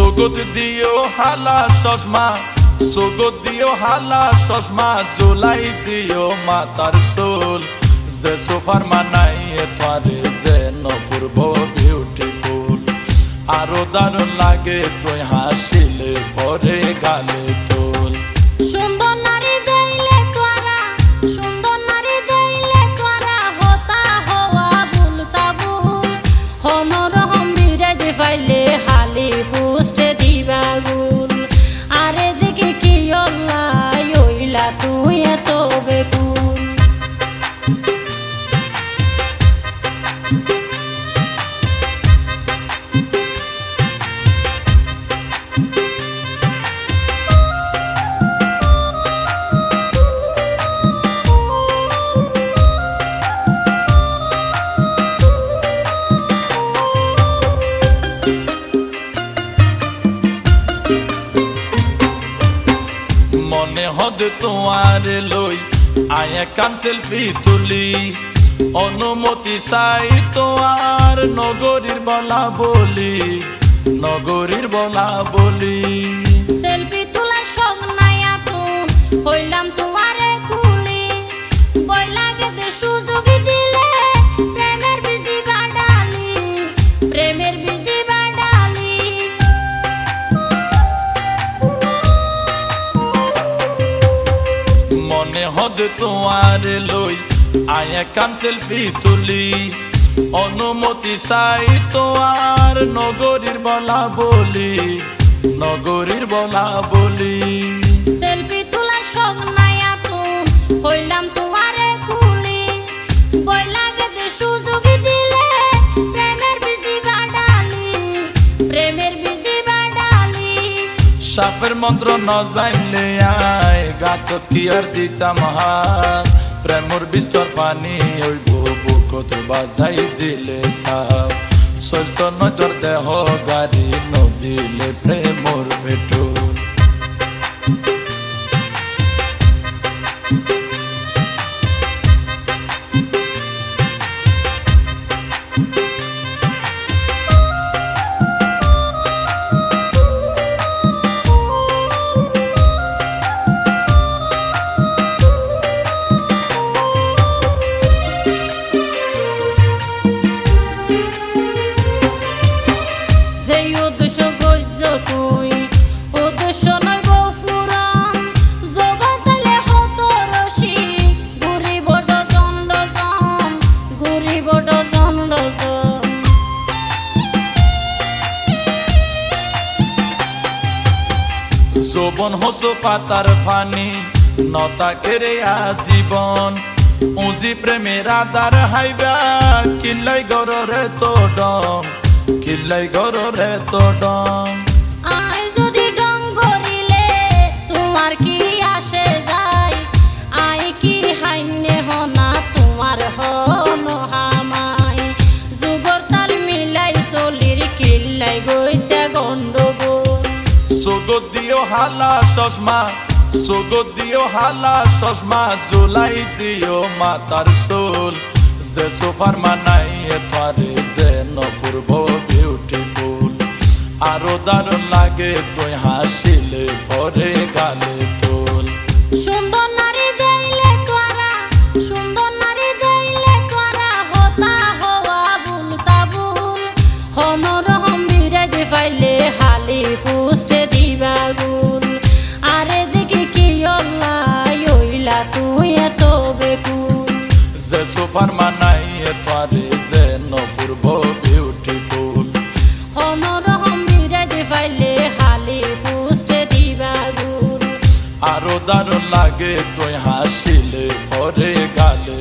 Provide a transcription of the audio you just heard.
Sogod dio hala sosma, sogod dio hala sosma, Julai dio matar sol. Je sofar manai etware je no purbo beautiful. Aro darun lage toi hasile pore gale tol. সুন্দর নারী দেইলে তোরা, সুন্দর নারী দেইলে তোরা, হতা হওয়া ভুলতা ভুল। হনরহম বিরাজ পাইলে হালি ফুষ্টে দিবা গুল। আরে দেখে কি অল্লাই ওইলা তুই এত বেকুল। মনে হদ তোমার লই আয়া কান সেলফি তুলি অনুমতি চাই তোমার নগরীর বলা বলি নগরীর বলা বলি সেলফি তোলার শখ নাই আতুন হইলাম তোমারে খুলি বই লাগে দে সুযোগ দিলে প্রেমের বীজ দিবা ডালি প্রেমের বীজ দিবা ডালি মনে হদ তোমার লই আয়া কান সেলফি তুলি অনুমতি চাই তোমার নগরীর বলা বলি নগরীর বলা বলি সেলফি তোলার শখ নাই আতুন হইলাম তোমারে খুলি বই লাগে দে সুযোগ দিলে প্রেমের বীজ দিবা ডালি প্রেমের বীজ দিবা ডালি সাপের মন্ত্র ন যাইলে আয় গাছত কি আর দিতাম হাত প্রেমর বিস্তর পানি ওই বুকত বাজাই দিলে সাপ চলত নজর দেহ গাড়ি নদিলে প্রেমর পেটুল যৌবন হসো পাতার ফানি নতা কেরে আজীবন উজি প্রেমের আদার হাইবা কিল্লাই গররে তো ডং কিল্লাই গররে তো ডং আই যদি ডং গরিলে তোমার কি আসে যায় আই কি হাইনে হনা তোমার হন হামাই যুগর তাল মিলাই চলির কিল্লাই গইতে গন্ডগোল সগদ দিও হালা সসমা সগদ দিও হালা সসমা জুলাই দিও মাতার সোল যে সোফার মানাই এতরে যে নপুরব বিউটিফুল আরো দারুণ লাগে তুই হাসিলে পরে গালে তোল সুন্দর নারী দেইলে তোরা সুন্দর নারী দেইলে তোরা হতা হওয়া ভুলতা ভুল হনরহম বিরাজ পাইলে হালি ফুষ্টে দিবা গুল আরে দেখে কি অল্লাই ওইলা তুই এত বেকুল যে সোফার মানাই এতরে যে নপুরব বিউটিফুল হনরহম বিরাজ পাইলে হালি ফুষ্টে দিবা গুল আরো দারুণ লাগে তুই হাসিলে পরে গালে